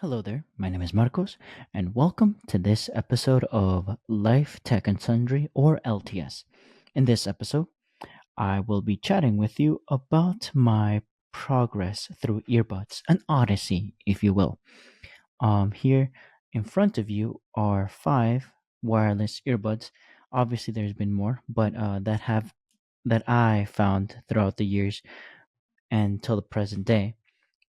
Hello there, my name is Marcos, and welcome to this episode of Life Tech and Sundry, or LTS. In this episode, I will be chatting with you about my progress through earbuds, an odyssey, if you will. Here in front of you are five wireless earbuds. Obviously, there's been more, but that I found throughout the years until the present day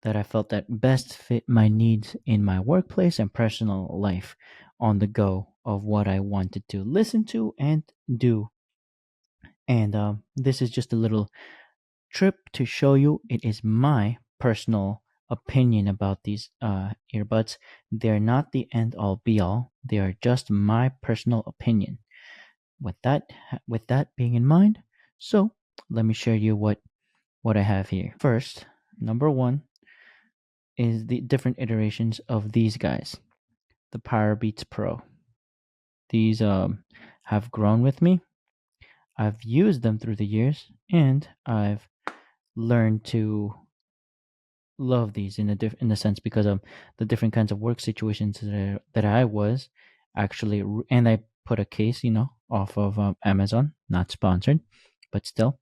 that I felt that best fit my needs in my workplace and personal life on the go of what I wanted to listen to and do. And this is just a little trip to show you it is my personal opinion about these earbuds. They're not the end all be all. They are just my personal opinion. With that being in mind, so let me share you what I have here. First, number one is the different iterations of these guys, the Powerbeats Pro. These have grown with me. I've used them through the years, and I've learned to love these in a sense because of the different kinds of work situations that I was actually, and I put a case, off of Amazon, not sponsored, but still,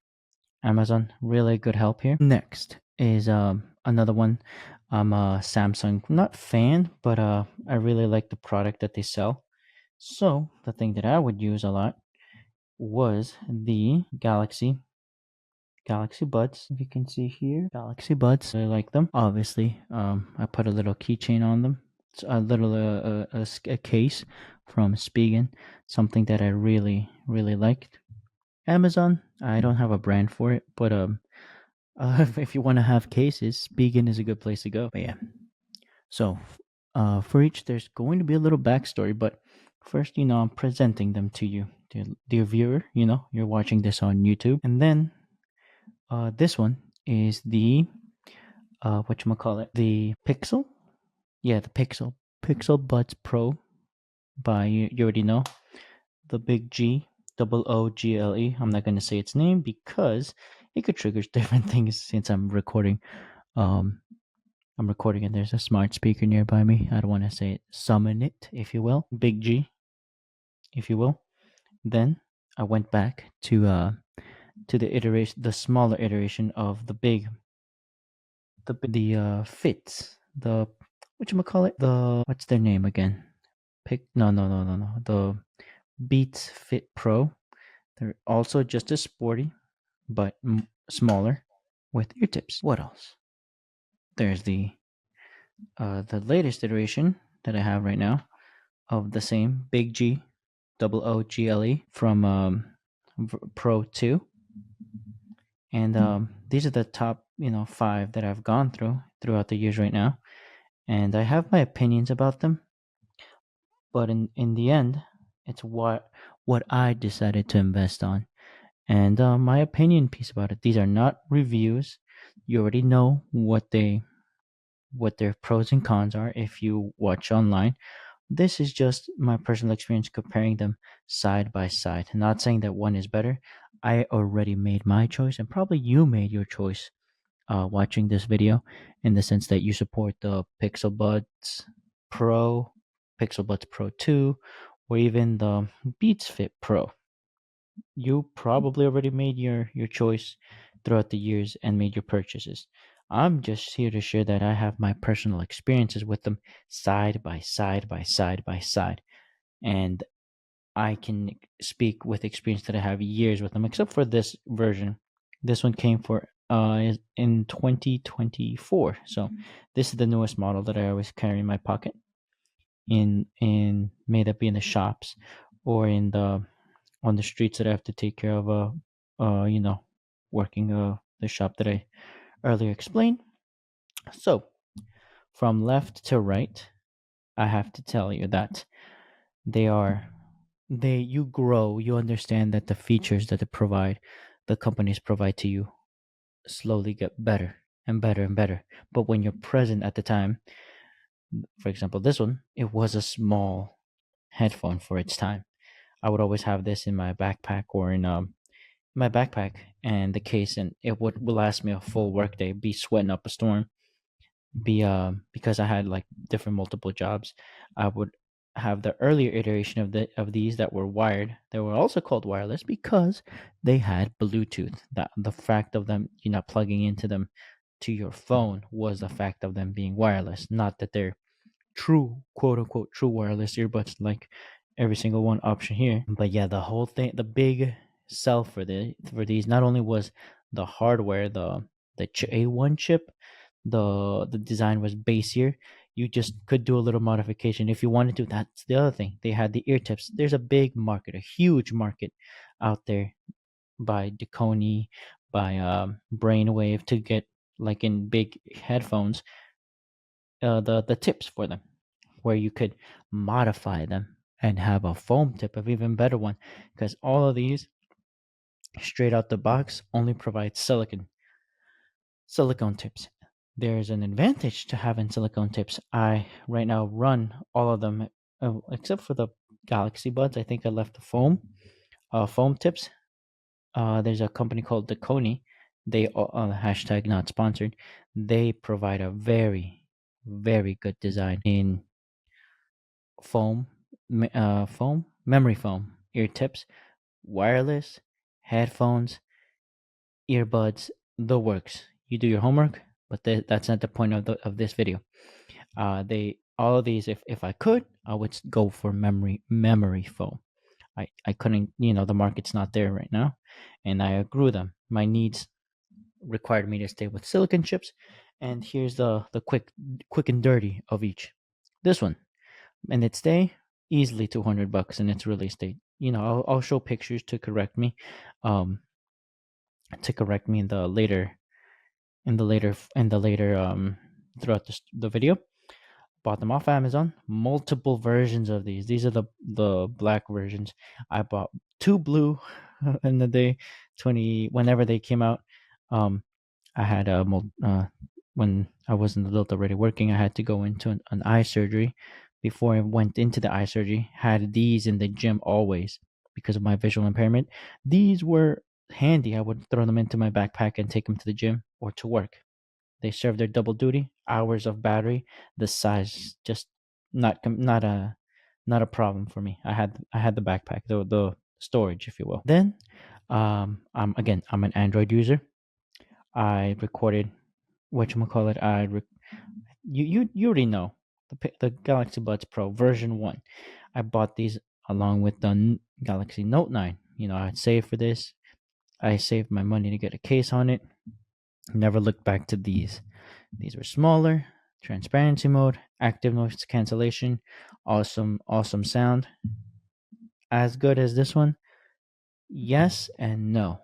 Amazon really good help here. Next is another one. I'm a Samsung not fan, but I really like the product that they sell. So the thing that I would use a lot was the Galaxy Buds. If you can see here, Galaxy Buds. I like them. Obviously, I put a little keychain on them. It's a little a case from Spigen, something that I really really liked. Amazon, I don't have a brand for it, but if you want to have cases, Spigen is a good place to go. But yeah, so for each, there's going to be a little backstory, but first, I'm presenting them to you, dear viewer. You're watching this on YouTube, and then this one is the what you call it, the Pixel. Yeah, the Pixel Buds Pro by you already know, the big G, double O G L E. I'm not gonna say its name because it could trigger different things since um I'm recording and there's a smart speaker nearby me. I don't want to say it. Summon it, if you will. Big G, if you will. Then I went back to the smaller iteration of the big, the fits, the what you call it, the what's their name again? No. The Beats Fit Pro. They're also just as sporty, but smaller with ear tips. What else? There's the latest iteration that I have right now of the same Big G, double O G L E from Pro 2. And these are the top, five that I've gone throughout the years right now. And I have my opinions about them, but in the end, it's what I decided to invest on. And my opinion piece about it. These are not reviews. You already know what their pros and cons are if you watch online. This is just my personal experience comparing them side by side. Not saying that one is better. I already made my choice, and probably you made your choice watching this video, in the sense that you support the Pro, Pixel Buds Pro 2, or even the Beats Fit Pro. You probably already made your choice throughout the years and made your purchases. I'm just here to share that I have my personal experiences with them side by side by side by side. And I can speak with experience that I have years with them, except for this version. This one came for in 2024. So this is the newest model that I always carry in my pocket. In may that be in the shops or in the on the streets that I have to take care of working the shop that I earlier explained. So from left to right, I have to tell you that they are they you grow, you understand that the features that the companies provide to you slowly get better and better and better. But when you're present at the time, for example, this one, it was a small headphone for its time. I would always have this in my backpack or in my backpack and the case, and it would last me a full workday, be sweating up a storm. be because I had like different multiple jobs, I would have the earlier iteration of these that were wired. They were also called wireless because they had Bluetooth. That the fact of them you're not plugging into them to your phone was the fact of them being wireless, not that they're true, quote unquote, true wireless earbuds like every single one option here. But yeah, the whole thing, the big sell for these not only was the hardware, the A1 chip, the design was basier. You just could do a little modification if you wanted to. That's the other thing. They had the ear tips. There's a big market, a huge market out there by Deconi, by Brainwave to get like in big headphones, the tips for them, where you could modify them and have a foam tip of even better one, because all of these straight out the box only provide silicone tips. There's an advantage to having silicone tips. I right now run all of them except for the Galaxy Buds. I think I left the foam tips. There's a company called Deconi. They hashtag not sponsored. They provide a very good design in memory foam, ear tips, wireless, headphones, earbuds, the works. You do your homework, but that's not the point of this video. They all of these, if I could, I would go for memory foam. I couldn't, the market's not there right now, and I grew them. My needs required me to stay with silicon chips, and here's the quick and dirty of each. This one, and its day, easily $200, and its release date. I'll show pictures to correct me, um, in the later throughout the video. Bought them off Amazon. Multiple versions of these. These are the black versions. I bought two blue in the day 20 whenever they came out. I had when I was in the adult already working, I had to go into an eye surgery. Before I went into the eye surgery, had these in the gym always because of my visual impairment. These were handy. I would throw them into my backpack and take them to the gym or to work. They serve their double duty. Hours of battery. The size just not a problem for me. I had the backpack, the storage, if you will. Then, I'm an Android user. I recorded whatchamacallit. You already know the Galaxy Buds Pro version 1. I bought these along with the Galaxy Note 9. I'd saved for this. I saved my money to get a case on it. Never looked back to these. These were smaller, transparency mode, active noise cancellation, awesome sound. As good as this one? Yes and no.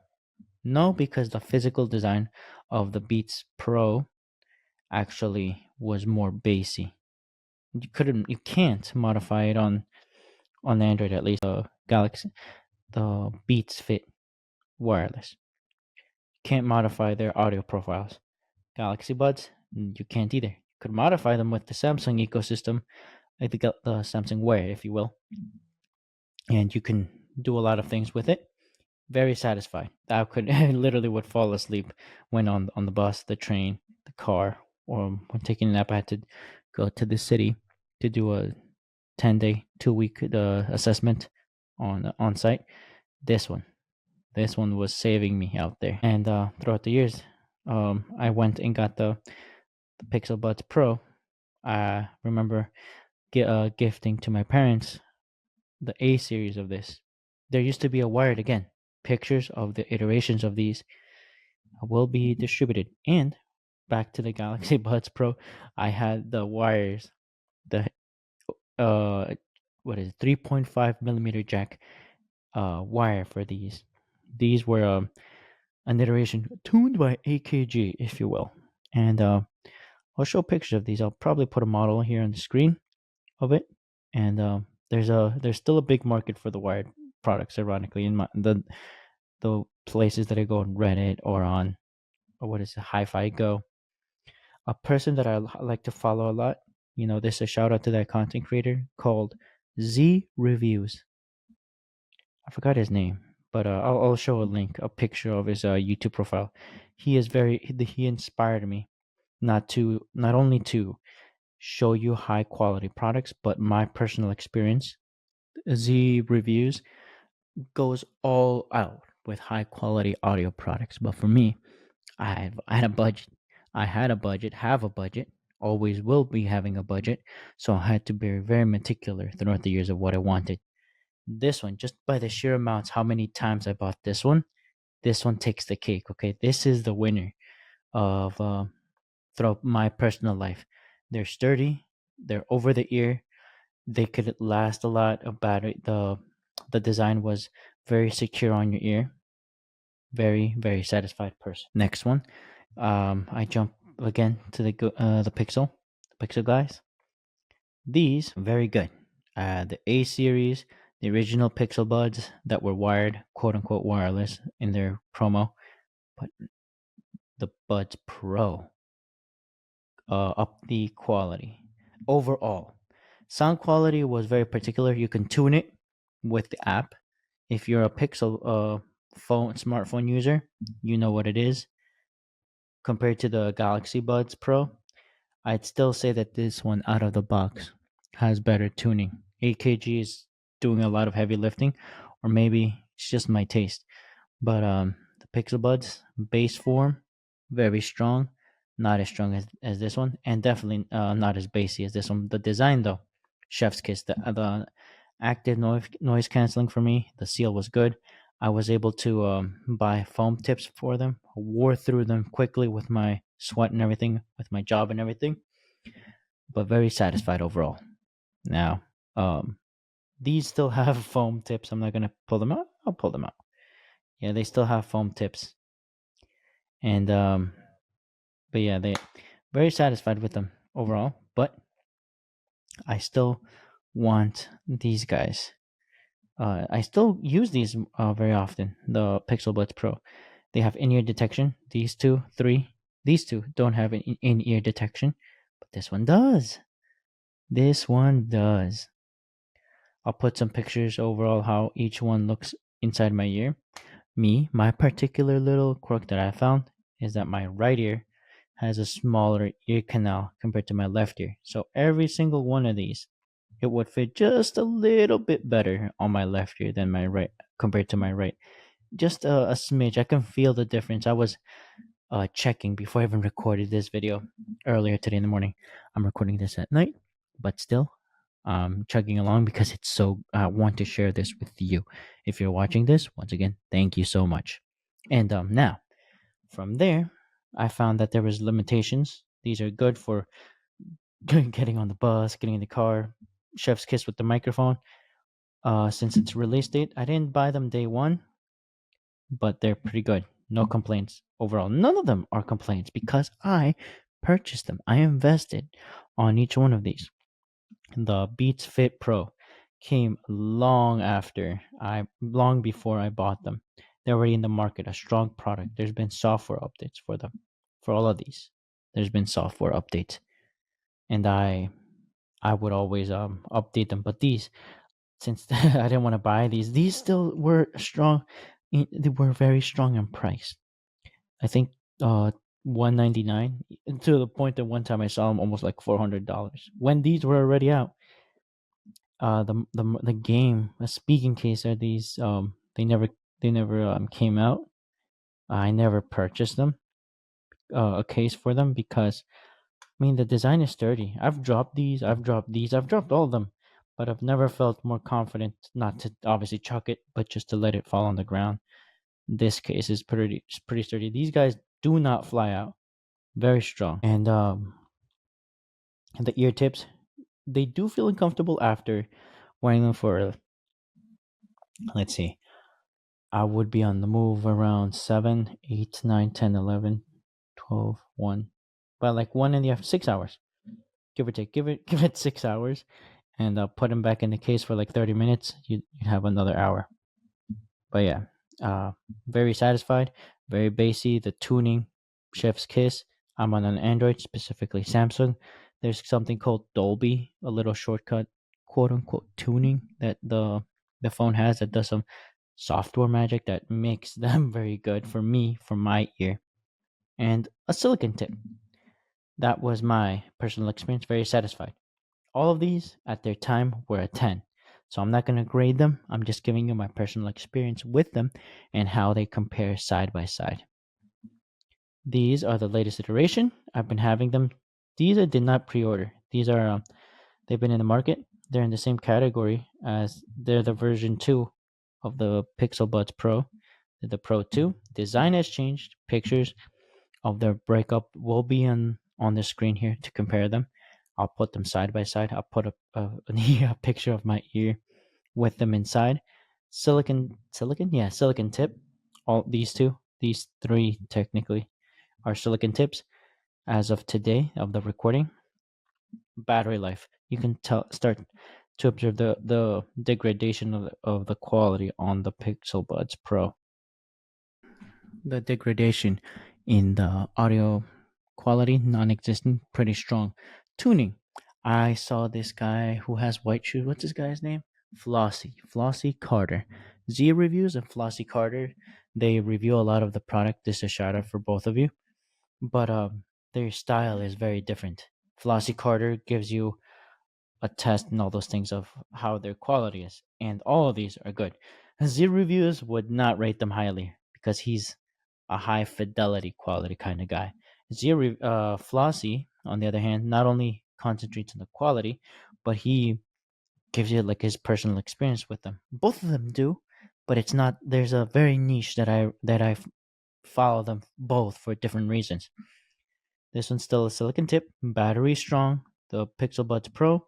No, because the physical design of the Beats Pro actually was more bassy. You can't modify it on Android, at least the Galaxy, the Beats Fit wireless. You can't modify their audio profiles. Galaxy Buds, you can't either. You could modify them with the Samsung ecosystem, like the Samsung Wear, if you will, and you can do a lot of things with it. Very satisfied. I could I literally would fall asleep when on the bus, the train, the car, or when taking a nap. I had to go to the city to do a 10-day, 2-week assessment on site. This one, this one was saving me out there. And throughout the years, I went and got the Pixel Buds Pro. I remember gifting to my parents the A series of this. There used to be a wired again. Pictures of the iterations of these will be distributed. And back to the Galaxy Buds Pro, I had the wires, the uh, what is it, 3.5 millimeter jack wire for these. These were an iteration tuned by AKG, if you will. And I'll show pictures of these. I'll probably put a model here on the screen of it. And there's still a big market for the wired products. Ironically, in the places that I go on Reddit or on, or what is it, Hi-Fi Go. A person that I like to follow a lot. This is a shout out to that content creator called Z Reviews. I forgot his name, but I'll show a link, a picture of his YouTube profile. He inspired me. not only to show you high quality products, but my personal experience. Z reviews goes all out with high quality audio products. But for me, I had a budget. I had a budget, have a budget, always will be having a budget. So I had to be very meticulous throughout the years of what I wanted. This one, just by the sheer amounts, how many times I bought this one takes the cake. Okay, this is the winner of throughout my personal life. They're sturdy. They're over the ear. They could last a lot of battery. The design was very secure on your ear. Very satisfied person. Next one, I jump again to the Pixel guys. These very good. The A series, the original Pixel Buds that were wired, quote unquote wireless in their promo, but the Buds Pro, up the quality overall. Sound quality was very particular. You can tune it with the app. If you're a Pixel smartphone user, you know what it is. Compared to the Galaxy Buds Pro, I'd still say that this one out of the box has better tuning. AKG is doing a lot of heavy lifting, or maybe it's just my taste. But the Pixel Buds bass form, very strong. Not as strong as this one, and definitely not as bassy as this one. The design though, chef's kiss. The active noise canceling for me. The seal was good. I was able to buy foam tips for them. Wore through them quickly with my sweat and everything, with my job and everything. But very satisfied overall. Now, these still have foam tips. I'm not gonna pull them out. I'll pull them out. Yeah, they still have foam tips. And but yeah, they very satisfied with them overall. But I still want these guys. I still use these very often. The Pixel Buds Pro. They have in-ear detection. These two, three. These two don't have an in-ear detection, but this one does. This one does. I'll put some pictures overall how each one looks inside my ear. My particular little quirk that I found is that my right ear has a smaller ear canal compared to my left ear. So every single one of these, it would fit just a little bit better on my left ear than my right compared to my right. Just a smidge. I can feel the difference. I was checking before I even recorded this video earlier today in the morning. I'm recording this at night, but still, chugging along because it's so. I want to share this with you. If you're watching this, once again, thank you so much. And now, from there, I found that there was limitations. These are good for getting on the bus, getting in the car. Chef's kiss with the microphone. Since its release date, I didn't buy them day one, but they're pretty good. No complaints overall. None of them are complaints because I purchased them. I invested on each one of these. The Beats Fit Pro came long before I bought them. They're already in the market, a strong product. There's been software updates for them. For all of these, there's been software updates, and I would always update them. But these, since I didn't want to buy these still were strong. They were very strong in price. I think 199, to the point that one time I saw them almost like $400 when these were already out. The game, a speaking case, are these they never came out. I never purchased them, a case for them, because I mean the design is sturdy. I've dropped these, I've dropped all of them, but I've never felt more confident not to obviously chuck it, but just to let it fall on the ground. This case is pretty sturdy. These guys do not fly out. Very strong. And the ear tips, they do feel uncomfortable after wearing them for, let's see, I would be on the move around 7, 8, 9, 10, 11, 12, 1. But like 1 in the after 6 hours. Give or take. Give it 6 hours. And put them back in the case for like 30 minutes. You'd have another hour. But yeah. Very satisfied. Very bassy. The tuning, chef's kiss. I'm on an Android, specifically Samsung. There's something called Dolby, a little shortcut, quote unquote, tuning that the phone has that does some software magic that makes them very good for me, for my ear. And a silicon tip. That was my personal experience. Very satisfied. All of these at their time were a 10. So I'm not going to grade them. I'm just giving you my personal experience with them and how they compare side by side. These are the latest iteration. I've been having them. These I did not pre-order. These are they've been in the market. They're in the same category as they're the version 2 of the Pixel Buds Pro. They're the Pro 2. Design has changed. Pictures of their breakup will be on the screen here to compare them. I'll put them side by side. I'll put a picture of my ear with them inside. Silicon tip. All these three technically are silicon tips as of today of the recording. Battery life. You can start to observe the degradation of the quality on the Pixel Buds Pro. The degradation in the audio quality non-existent, pretty strong. Tuning. I saw this guy who has white shoes. What's this guy's name? Flossie Carter. Z reviews and Flossie Carter. They review a lot of the product. This is a shout out for both of you. But their style is very different. Flossie Carter gives you a test and all those things of how their quality is, and all of these are good. Z reviews would not rate them highly because he's a high fidelity quality kind of guy. Flossie, on the other hand, not only concentrates on the quality, but he gives you like his personal experience with them. Both of them do, but it's not. There's a very niche that I follow them both for different reasons. This one's still a silicon tip, battery strong. The Pixel Buds Pro,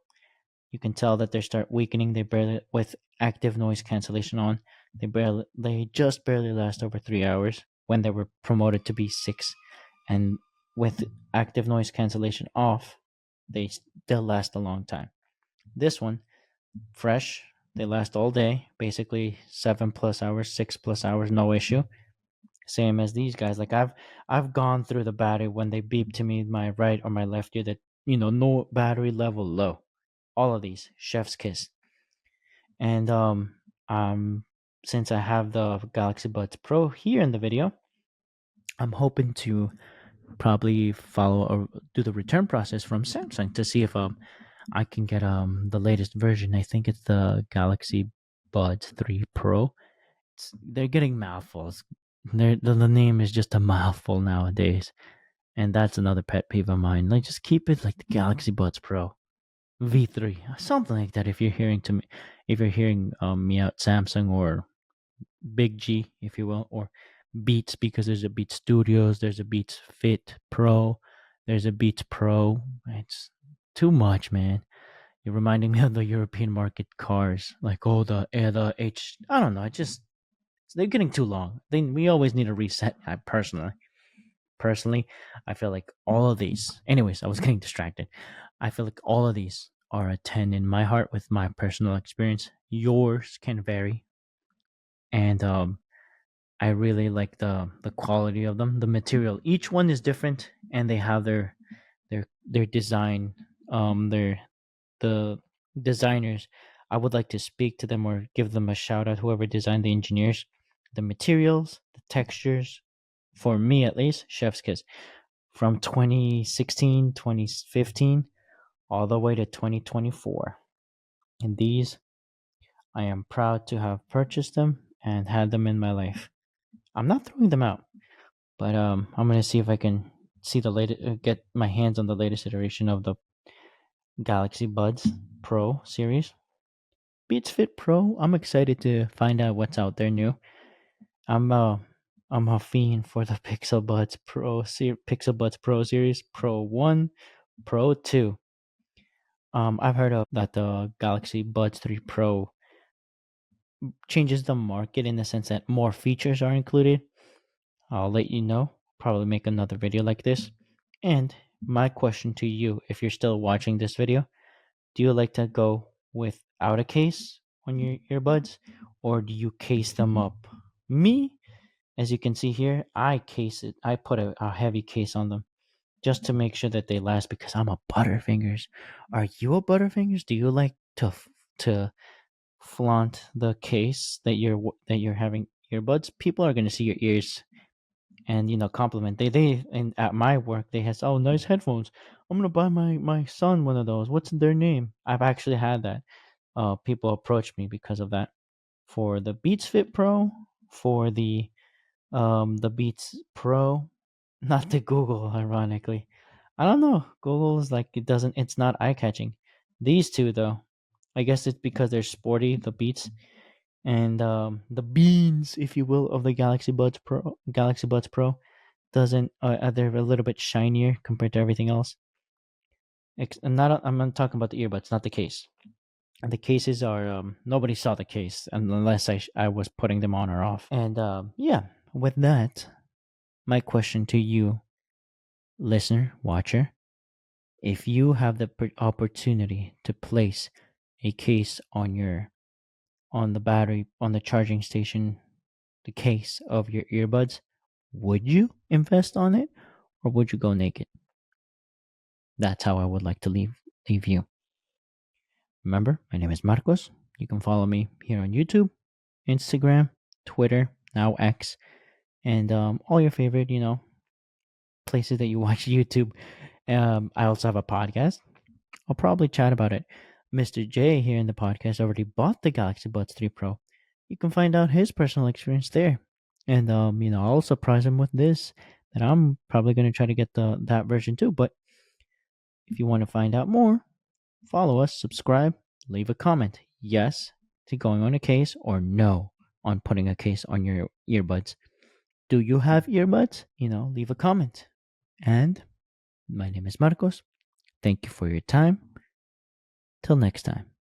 you can tell that they start weakening. They barely with active noise cancellation on. They just barely last over 3 hours when they were promoted to be 6, and with active noise cancellation off, they still last a long time. This one, fresh, they last all day, basically 7+ hours, 6+ hours, no issue. Same as these guys. Like I've gone through the battery when they beep to me my right or my left ear that no battery level low. All of these, chef's kiss. And since I have the Galaxy Buds Pro here in the video, I'm hoping to probably follow or do the return process from Samsung to see if I can get the latest version. I think it's the Galaxy Buds 3 Pro. They're getting mouthfuls. The name is just a mouthful nowadays, and that's another pet peeve of mine. Like, just keep it like the Galaxy Buds Pro V3, something like that. If you're hearing me out, Samsung or Big G, if you will, or Beats, because there's a Beats Studios, there's a Beats Fit Pro, there's a Beats Pro. It's too much, man. You're reminding me of the European market cars, like the H. I don't know. They're getting too long. We always need a reset. Personally, I feel like all of these. Anyways, I was getting distracted. I feel like all of these are a 10 in my heart with my personal experience. Yours can vary, and I really like the quality of them, the material. Each one is different, and they have their design. Their the designers. I would like to speak to them or give them a shout out. Whoever designed the engineers, the materials, the textures. For me, at least, chef's kiss. From 2016, 2015, all the way to 2024. And these, I am proud to have purchased them and had them in my life. I'm not throwing them out, but I'm gonna see if I can see the latest, get my hands on the latest iteration of the Galaxy Buds Pro series. Beats Fit Pro. I'm excited to find out what's out there new. I'm uh I'm a fiend for the Pixel Buds Pro series, Pro 1, Pro 2. I've heard of that the Galaxy Buds 3 Pro changes the market in the sense that more features are included. I'll let you know. Probably make another video like this. And my question to you, if you're still watching this video, do you like to go without a case on your earbuds, or do you case them up? Me, as you can see here, I case it. I put a heavy case on them just to make sure that they last because I'm a Butterfingers. Are you a Butterfingers? Do you like to flaunt the case that you're having earbuds? People are going to see your ears and compliment. They and at my work they has, oh, nice headphones. I'm gonna buy my son one of those. What's their name? I've actually had that. People approach me because of that for the Beats Fit Pro, for the Beats Pro, not the Google. Ironically, I don't know. Google is like it doesn't. It's not eye catching. These two though, I guess it's because they're sporty. The Beats and the beans, if you will, of the Galaxy Buds Pro doesn't. They're a little bit shinier compared to everything else. I'm not talking about the earbuds, not the case. The cases are nobody saw the case unless I was putting them on or off. And yeah, with that, my question to you, listener, watcher, if you have the opportunity to place a case on the battery on the charging station, the case of your earbuds, would you invest on it or would you go naked? That's how I would like to leave you. Remember, my name is Marcos. You can follow me here on YouTube, Instagram, Twitter, now X, and all your favorite, places that you watch YouTube. I also have a podcast. I'll probably chat about it. Mr. J here in the podcast already bought the Galaxy Buds 3 Pro. You can find out his personal experience there. And I'll surprise him with this that I'm probably gonna try to get that version too. But if you want to find out more, follow us, subscribe, leave a comment. Yes to going on a case or no on putting a case on your earbuds. Do you have earbuds? Leave a comment. And my name is Marcos. Thank you for your time. Till next time.